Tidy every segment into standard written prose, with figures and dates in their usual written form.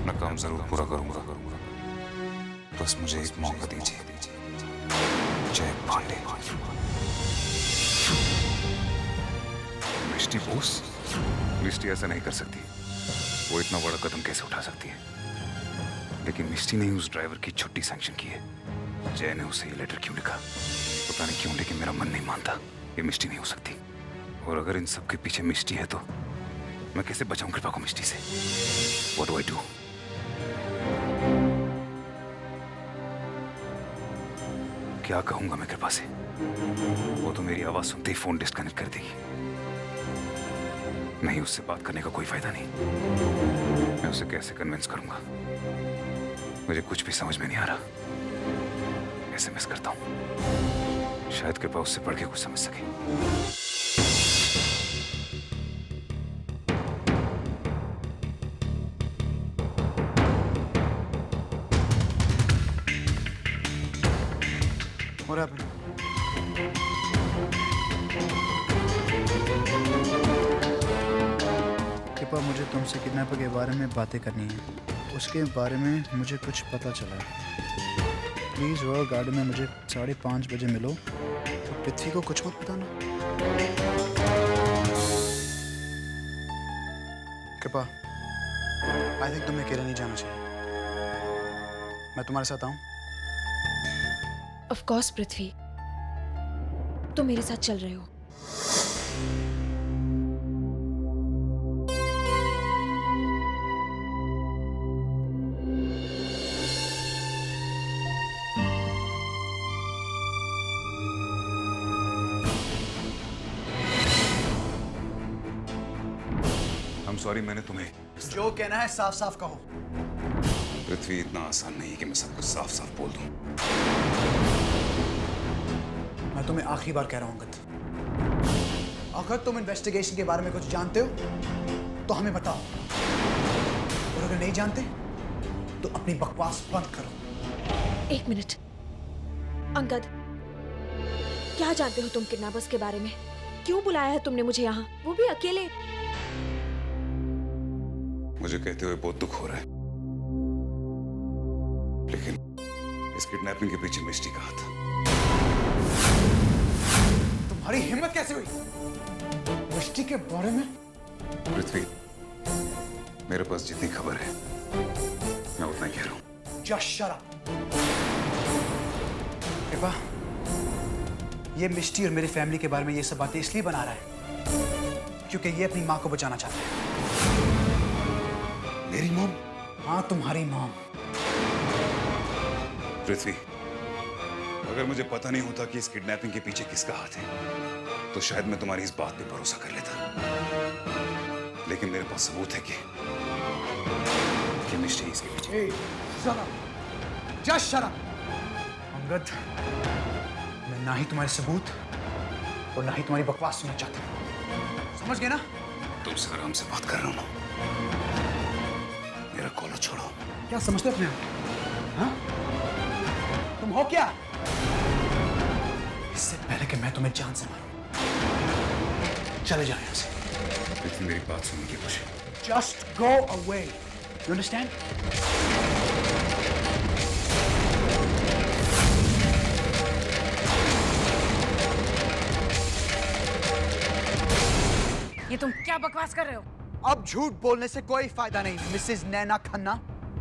अपना काम जरूर पूरा करूंगा। बस मुझे एक मौका दीजिए। जय पांडे। मिष्टी बोस? मिष्टी ऐसा नहीं कर सकती। वो इतना बड़ा कदम कैसे उठा सकती है? लेकिन मिष्टी ने उस ड्राइवर की छुट्टी सैंक्शन की है। जय ने उसे ये लेटर क्यों लिखा पता नहीं क्यों, लेकिन मेरा मन नहीं मानता ये मिष्टी नहीं हो सकती। और अगर इन सब के पीछे मिष्टी है तो मैं कैसे बचाऊं कृपा को मिष्टी से? What do I do? क्या कहूंगा मैं कृपा से? वो तो मेरी आवाज सुनते ही फोन डिस्कनेक्ट कर देगी। नहीं, उससे बात करने का कोई फायदा नहीं। मैं उसे कैसे कन्विंस करूंगा? मुझे कुछ भी समझ में नहीं आ रहा। एसएमएस करता हूं, शायद कृपा उससे पढ़ के कुछ समझ सके। What happened? कृपा, मुझे तुमसे किडनैपर के बारे में बातें करनी है। उसके बारे में मुझे कुछ पता चला है। प्लीज़ रॉयल गार्डन में मुझे 5:30 बजे मिलो। तो पृथ्वी को कुछ मत बताना। कृपा, आई थिंक तुम्हें अकेले नहीं जाना चाहिए। मैं तुम्हारे साथ आऊं? ऑफ कोर्स पृथ्वी, तुम मेरे साथ चल रहे हो। I'm sorry, मैंने तुम्हें जो कहना है साफ साफ कहो। पृथ्वी, इतना आसान नहीं कि मैं सब कुछ साफ साफ बोल दूं। मैं तुम्हें आखिरी बार कह रहा हूं अंगद, अगर तुम इन्वेस्टिगेशन के बारे में कुछ जानते हो तो हमें बताओ, और अगर नहीं जानते तो अपनी बकवास बंद करो। एक मिनट अंगद, क्या जानते हो तुम किडनैपर्स के बारे में? क्यों बुलाया है तुमने मुझे यहाँ, वो भी अकेले? मुझे कहते हुए बहुत दुख हो रहा है, लेकिन इस किडनैपिंग के पीछे मिष्टी का हाथ। तुम्हारी हिम्मत कैसे हुई मिष्टी के बारे में? पृथ्वी, मेरे पास जितनी खबर है मैं उतना ही कह रहा हूं। Just shut up। कृपा, ये मिष्टी और मेरी फैमिली के बारे में ये सब बातें इसलिए बना रहा है क्योंकि ये अपनी माँ को बचाना चाहता है। मेरी मॉम? हाँ, तुम्हारी मॉम। पृथ्वी, अगर मुझे पता नहीं होता कि इस किडनैपिंग के पीछे किसका हाथ है तो शायद मैं तुम्हारी इस बात पे भरोसा कर लेता, लेकिन मेरे पास सबूत है कि मिष्टी इसके पीछे। Hey, shut up। Just shut up। Angad, मैं ना ही तुम्हारे सबूत और ना ही तुम्हारी बकवास सुनना चाहता। समझ गए ना? तुमसे आराम से बात कर रहा हूं ना। मेरा कॉलर छोड़ो। क्या समझते हो अपने आप? हाँ? तुम हो क्या? इससे पहले कि मैं तुम्हें जान से मारूं, चले जाओ यहाँ से। पृथ्वी, मेरी बात सुनने की कोशिश। Just go away। You understand? ये तुम क्या बकवास कर रहे हो? अब झूठ बोलने से कोई फायदा नहीं मिसेस नैना खन्ना,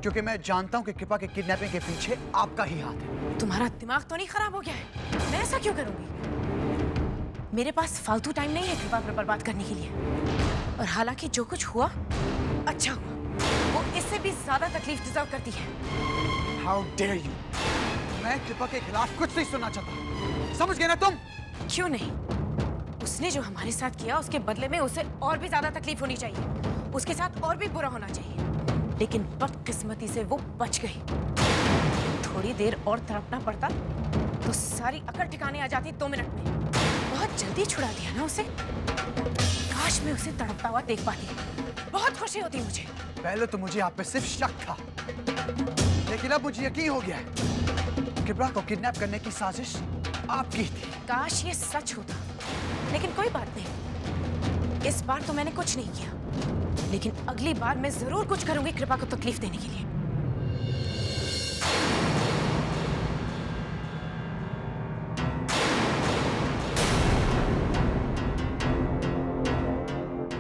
क्योंकि मैं जानता हूं कि कृपा के किडनैपिंग के पीछे आपका ही हाथ है। तुम्हारा दिमाग तो नहीं खराब हो गया है? मैं ऐसा क्यों करूंगी? मेरे पास फालतू टाइम नहीं है कृपा पर बर्बाद करने के लिए। और हालांकि जो कुछ हुआ अच्छा हुआ, वो इससे भी ज्यादा तकलीफ डिजर्व करती है। How dare you? मैं कृपा के खिलाफ कुछ नहीं सुनना चाहता। समझ गए ना तुम? क्यों नहीं? उसने जो हमारे साथ किया उसके बदले में उसे और भी ज्यादा तकलीफ होनी चाहिए, उसके साथ और भी बुरा होना चाहिए, लेकिन बदकिस्मती से वो बच गई। थोड़ी देर और तड़पना पड़ता तो सारी अकड़ ठिकाने आ जाती 2 मिनट में। बहुत जल्दी छुड़ा दिया ना उसे। काश मैं उसे तड़पता हुआ देख पाती, बहुत खुशी होती मुझे। पहले तो मुझे आप पे सिर्फ शक था, लेकिन अब मुझे यकीन हो गया है कृपा को किडनैप करने की साजिश आपकी थी। काश ये सच होता, लेकिन कोई बात नहीं, इस बार तो मैंने कुछ नहीं किया। लेकिन अगली बार मैं जरूर कुछ करूंगी कृपा को तकलीफ देने के लिए।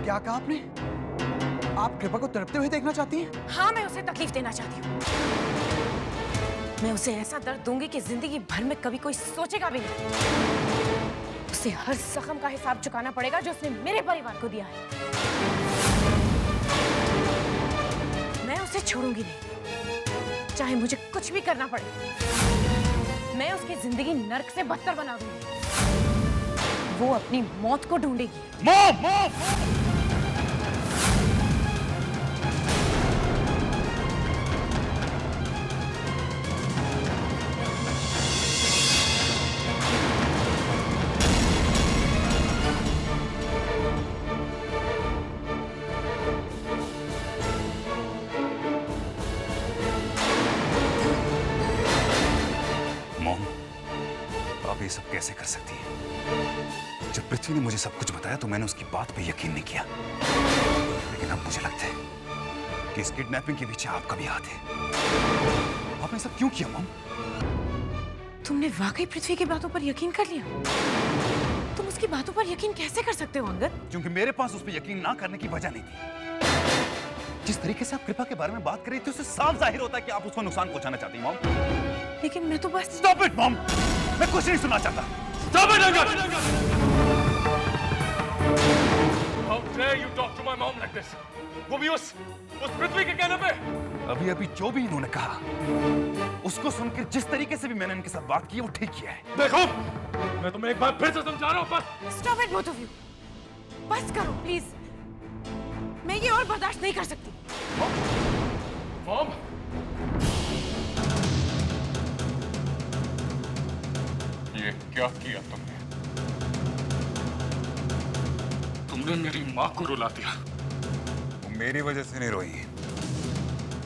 क्या कहा आपने? आप कृपा को तड़पते हुए देखना चाहती हैं? हाँ, मैं उसे तकलीफ देना चाहती हूँ। मैं उसे ऐसा दर्द दूंगी कि जिंदगी भर में कभी कोई सोचेगा भी नहीं। उसे हर जख्म का हिसाब चुकाना पड़ेगा जो उसने मेरे परिवार को दिया है। मैं उसे छोड़ूंगी नहीं, चाहे मुझे कुछ भी करना पड़े। मैं उसकी जिंदगी नर्क से बदतर बना दूंगी। वो अपनी मौत को ढूंढेगी। मॉम! मॉम! ये सब कैसे कर सकती है? जब पृथ्वी ने मुझे सब कुछ बताया तो मैंने उसकी बात पे यकीन नहीं किया, लेकिन अब मुझे लगता है कि इस किडनैपिंग के पीछे आपका भी हाथ है। आपने सब क्यों किया मॉम? तुमने वाकई पृथ्वी की बातों पर यकीन कर लिया? तुम उसकी बातों पर यकीन कैसे कर सकते हो अंगद? क्योंकि मेरे पास उस पर यकीन ना करने की वजह नहीं थी। जिस तरीके से आप कृपा के बारे में बात कर रही थी उससे साफ जाहिर होता है कि आप उसको नुकसान पहुंचाना चाहती हैं मॉम। लेकिन मैं तो बस... Stop it, मॉम! मैं कुछ नहीं सुनना चाहता। Stop it, Angad! How dare you talk to my mom like this? वो भी उस पृथ्वी के कहने पे? अभी जो भी इन्होंने कहा उसको सुनकर जिस तरीके से भी मैंने इनके साथ बात की वो ठीक किया है। देखो, मैं तुम्हें एक बार फिर से समझा रहा हूँ, बस। Stop it, both of you. बस करो, प्लीज। मैं ये और बर्दाश्त नहीं कर सकती। मॉम, ये क्या किया तुमने? तुमने मेरी माँ को रुला दिया। वो मेरी वजह से नहीं रोई,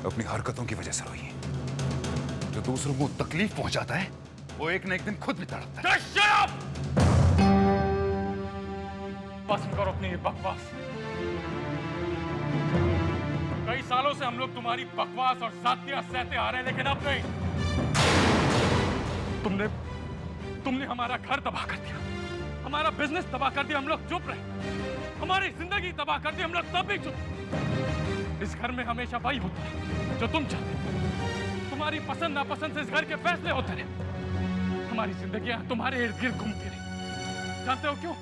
अपनी हरकतों की वजह से रोई। जो दूसरों को तकलीफ पहुंचाता है वो एक न एक दिन खुद भी तड़पता है। Just shut up! बस करो अपनी ये बकवास। कई सालों से हम लोग तुम्हारी बकवास और जातियां सहते आ रहे हैं, लेकिन अब नहीं। तुमने हमारा घर तबाह कर दिया, हमारा बिजनेस तबाह कर दिया, हम लोग चुप रहे। हमारी जिंदगी तबाह कर दी, हम लोग तब भी चुप। इस घर में हमेशा वही होता है जो तुम चाहते हो। तुम्हारी पसंद नापसंद से इस घर के फैसले होते रहे। हमारी जिंदगियां तुम्हारे इर्द गिर्द घूमती रही। जानते हो क्यों?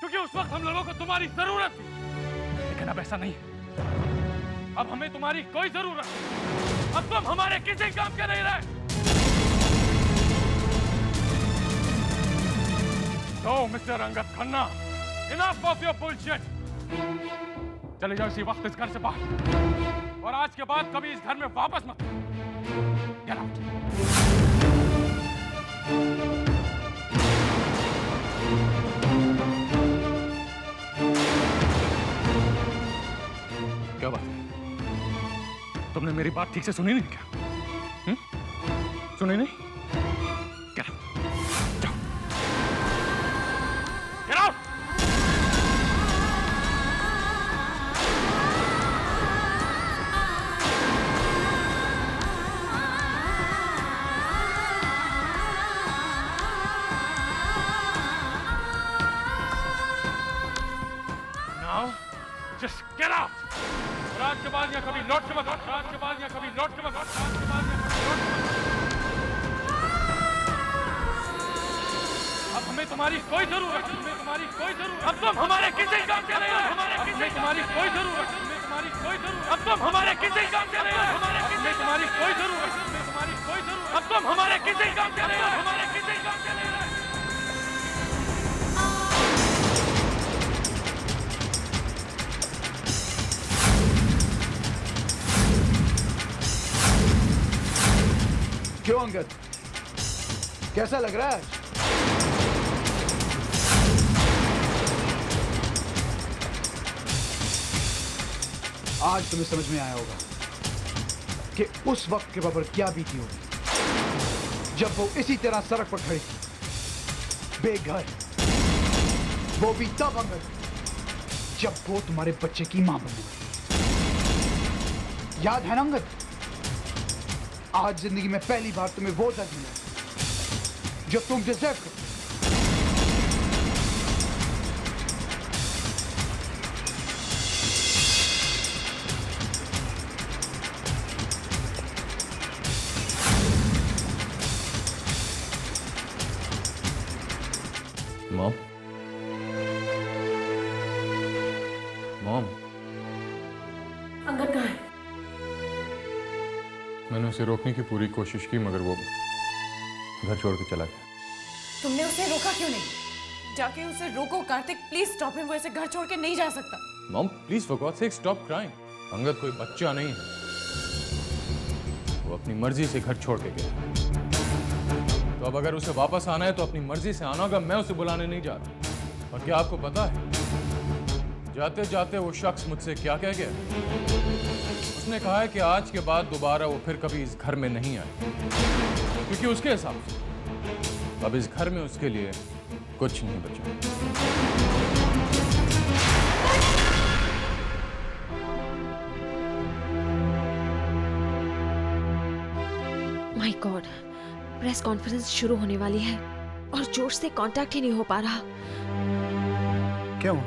क्योंकि उस वक्त हम लोगों को तुम्हारी जरूरत थी, लेकिन अब ऐसा नहीं है। अब हमें तुम्हारी कोई जरूरत नहीं। अब तुम हमारे किसी काम के नहीं रहे। तो mister Angad Khanna, enough of your bullshit. चले जाओ इसी वक्त इस घर से बाहर, और आज के बाद कभी इस घर में वापस मत। Get out. क्या बात है? तुमने मेरी बात ठीक से सुनी नहीं क्या? सुनी नहीं? Get out. जाओ। Get out. Now, just get out. और आज के बाद यहाँ कभी लौट के मत आओ। आज के बाद यहाँ कभी लौट के मत आओ। आज के बाद यहाँ कभी लौट के मत आओ। अब हमें तुम्हारी कोई जरूरत नहीं। हमें तुम्हारी कोई जरूरत। अब तुम हमारे किसी काम के नहीं हो। हमें तुम्हारी कोई जरूरत। हमें तुम्हारी कोई जरूरत। अब तुम हमारे किसी काम के नहीं हो। हमें तुम्हारी कोई जरूरत। हमें तुम्हारी कोई जरूरत। अब तुम हमारे किसी काम के नहीं हो। हमारे किसी काम के नहीं हो। क्यों अंगद, कैसा लग रहा है? आज तुम्हें समझ में आया होगा कि उस वक्त के बाबर क्या बीती होगी जब वो इसी तरह सड़क पर खड़ी थी, बेघर। वो भी तब अंगद जब वो तुम्हारे बच्चे की मां बनने वाली। याद है ना अंगद? आज जिंदगी में पहली बार तुम्हें वो दर्द मिला जो तुम डिजर्व करते। मॉम, मॉम, अंगद कहाँ है? मैंने उसे रोकने की पूरी कोशिश की मगर वो घर छोड़ के चला गया। तुमने उसे रोका क्यों नहीं? जाके उसे रोको कार्तिक, प्लीज स्टॉप हिम। वो ऐसे घर छोड़ के नहीं जा सकता। Mom please for God sake stop crying. Angad कोई बच्चा नहीं है, वो अपनी मर्जी से घर छोड़ के गया। तो अब अगर उसे वापस आना है तो अपनी मर्जी से आना होगा, मैं उसे बुलाने नहीं जा रहा। और क्या आपको पता है जाते जाते वो शख्स मुझसे क्या कह गया? उसने कहा है कि आज के बाद दोबारा वो फिर कभी इस घर में नहीं आए, क्योंकि उसके हिसाब से अब इस घर में उसके लिए कुछ नहीं बचा। माय गॉड, प्रेस कॉन्फ्रेंस शुरू होने वाली है और जोश से कांटेक्ट ही नहीं हो पा रहा। क्या हुआ?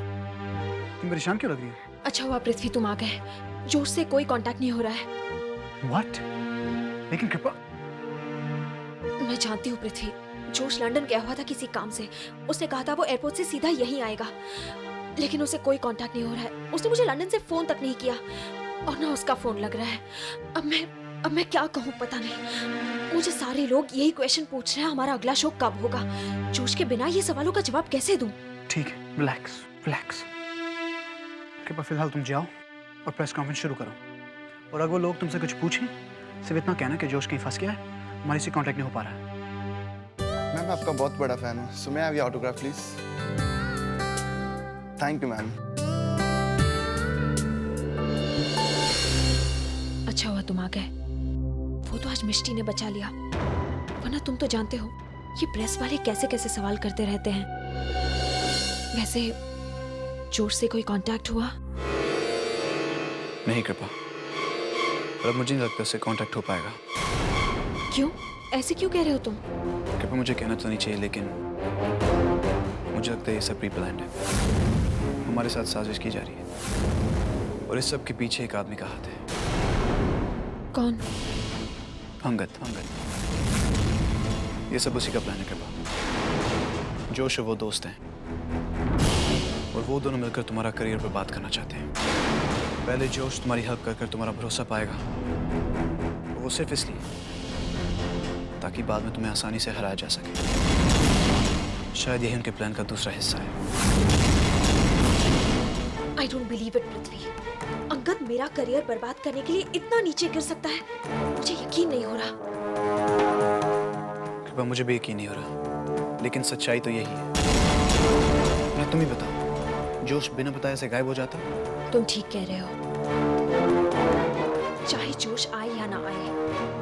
तुम परेशान क्यों लग रही हो? अच्छा हुआ पृथ्वी तुम आ गए। जोश से कोई कांटेक्ट नहीं हो रहा है। What? लेकिन कृपा, मैं जानती हूँ पृथ्वी, जोश लंदन गया हुआ था किसी काम से। उसने कहा था वो एयरपोर्ट से सीधा यहीं आएगा, लेकिन उसे कोई कांटेक्ट नहीं हो रहा है। उसने मुझे लंदन से फोन तक नहीं किया और ना उसका फोन लग रहा है। अब मैं क्या कहूँ पता नहीं। मुझे सारे लोग यही क्वेश्चन पूछ रहे हैं, हमारा अगला शो कब होगा? जोश के बिना ये सवालों का जवाब कैसे दूं? ठीक है, रिलैक्स रिलैक्स। कृपा फिलहाल तुम जाओ और प्रेस कॉन्फ्रेंस शुरू करो। और अगर वो लोग तुमसे कुछ पूछें, सिर्फ इतना कहना कि जोश कहीं फंस गया है, हमारे से कांटेक्ट नहीं हो पा रहा है। मैम, मैं आपका बहुत बड़ा फैन हूँ। सो मैं have your autograph please. Thank you ma'am. अच्छा हुआ तुम आ गए। वो तो आज मिष्टी ने बचा लिया, वरना तुम तो जानते हो ये प्रेस वाले कैसे कैसे सवाल करते रहते हैं। वैसे जोश से कोई कांटेक्ट हुआ? नहीं कृपा, और अब मुझे नहीं लगता उससे कांटेक्ट हो पाएगा। क्यों? ऐसे क्यों कह रहे हो तुम? कृपा, मुझे कहना तो नहीं चाहिए लेकिन मुझे लगता है ये सब प्री प्लान्ड है। हमारे साथ साजिश की जा रही है और इस सब के पीछे एक आदमी का हाथ है। कौन? अंगद। ये सब उसी का प्लान है कृपा। जोश और वो दोस्त हैं और वो दोनों मिलकर तुम्हारा करियर बर्बाद करना चाहते हैं। पहले जोश तुम्हारी हेल्प कर तुम्हारा भरोसा पाएगा, वो सिर्फ इसलिए ताकि बाद में तुम्हें आसानी से हराया जा सके। शायद यही उनके प्लान का दूसरा हिस्सा है। I don't believe it, पृथ्वी। अंगद मेरा करियर बर्बाद करने के लिए इतना नीचे गिर सकता है? मुझे यकीन नहीं हो रहा। कृपा, मुझे भी यकीन नहीं हो रहा, लेकिन सच्चाई तो यही है। मैं तुम ही बताओ, जोश बिना बताए से गायब हो जाता? तुम ठीक कह रहे हो। चाहे जोश आए या ना आए,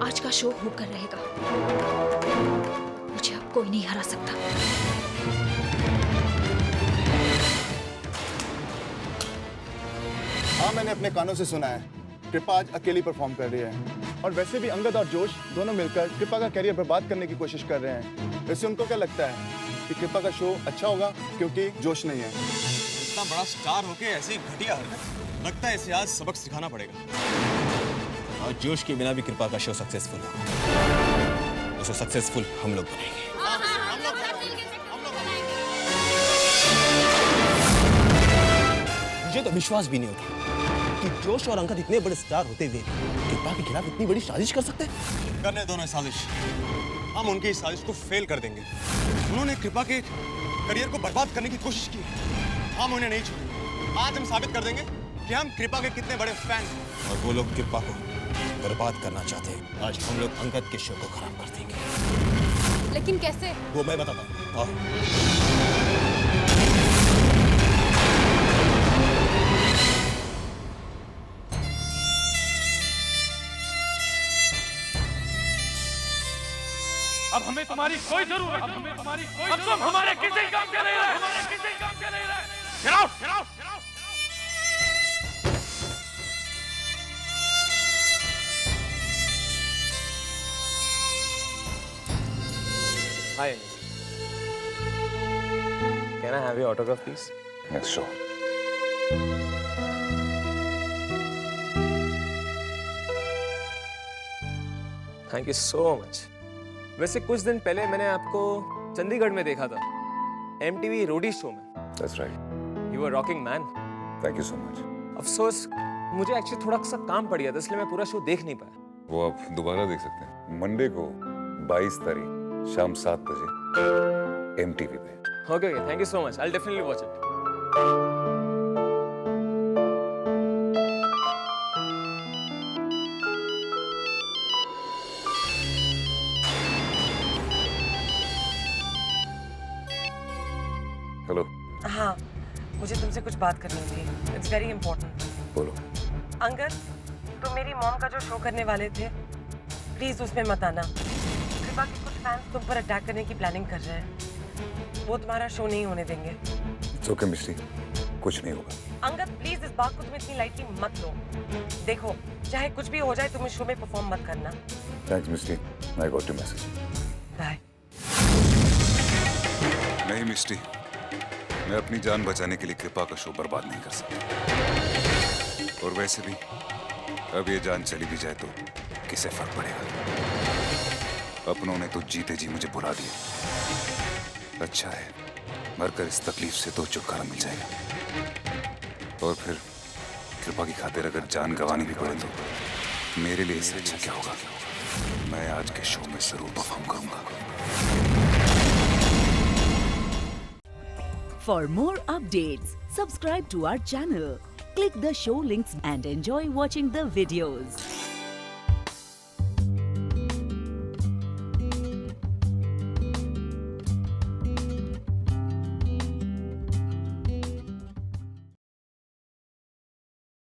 आज का शो होकर रहेगा। मुझे अब कोई नहीं हरा सकता। हाँ, मैंने अपने कानों से सुना है कृपा आज अकेली परफॉर्म कर रही है। और वैसे भी अंगद और जोश दोनों मिलकर कृपा का करियर बर्बाद करने की कोशिश कर रहे हैं। वैसे उनको क्या लगता है कि कृपा का शो अच्छा होगा क्योंकि जोश नहीं है? इतना बड़ा स्टार होके ऐसी घटिया हरकत, लगता है इसे आज सबक सिखाना पड़ेगा। और जोश के बिना भी कृपा का शो सक्सेसफुल होगा। उसे सक्सेसफुल हम लोग बनाएंगे। मुझे तो विश्वास भी नहीं होता कि जोश और अंकल इतने बड़े स्टार होते हुए कृपा के खिलाफ इतनी बड़ी साजिश कर सकते हैं। करने दो ना साजिश, हम उनकी इस साजिश को फेल कर देंगे। उन्होंने कृपा के करियर को बर्बाद करने की कोशिश की, हम उन्हें नहीं छोड़ेंगे। आज हम साबित कर देंगे कि हम कृपा के कितने बड़े फैन हैं। और वो लोग कृपा को बर्बाद करना चाहते हैं। आज हम लोग अंगद के शो को खराब कर देंगे। लेकिन कैसे? वो मैं बताता हूँ। आओ। अब हमें तुम्हारी कोई जरूरत नहीं। अब तुम हमारे किसी काम के नहीं रहे। Get out! Hi. Can I have your autograph, please? Yes, sure. Thank you so much. वैसे कुछ दिन पहले मैंने आपको चंडीगढ़ में देखा था, MTV रोडी शो में. That's right. You were rocking, man. Thank you so much. अफसोस मुझे एक्चुअली थोड़ा सा काम पड़ गया था, इसलिए मैं पूरा शो देख नहीं पाया. वो आप दोबारा देख सकते हैं मंडे को 22 तारीख शाम 7 बजे MTV पे. Okay, thank you so much. I'll definitely watch it. Hello. हाँ, मुझे तुमसे कुछ बात करनी थी. It's very important. बोलो. अंगद, तुम मेरी मॉम का जो शो करने वाले थे, प्लीज उसमें मत आना. कृपा के कुछ फैंस तुम पर अटैक करने की प्लानिंग कर रहे हैं. वो तुम्हारा शो नहीं होने देंगे. इट्स ओके मिस्टी, कुछ नहीं होगा. अंगद प्लीज इस बात को तुम इतनी लाइटली मत लो. देखो, चाहे कुछ भी हो जाए तुम इस शो में परफॉर्म मत करना. Thanks Misty, I got your message. Bye. नहीं मिस्टी, मैं अपनी जान बचाने के लिए कृपा का शो बर्बाद नहीं कर सकता. और वैसे भी अब ये जान चली भी जाए तो किसे फर्क पड़ेगा. अपनों ने तो जीते जी मुझे बुला दिया. अच्छा है, मरकर इस तकलीफ से तो छुटकारा मिल जाएगा. और फिर कृपा की खातिर अगर जान गंवानी भी पड़े तो मेरे लिए इससे अच्छा क्या होगा. मैं आज के शो में जरूर परफॉर्म करूंगा. For more updates, subscribe to our channel, click the show links and enjoy watching the videos.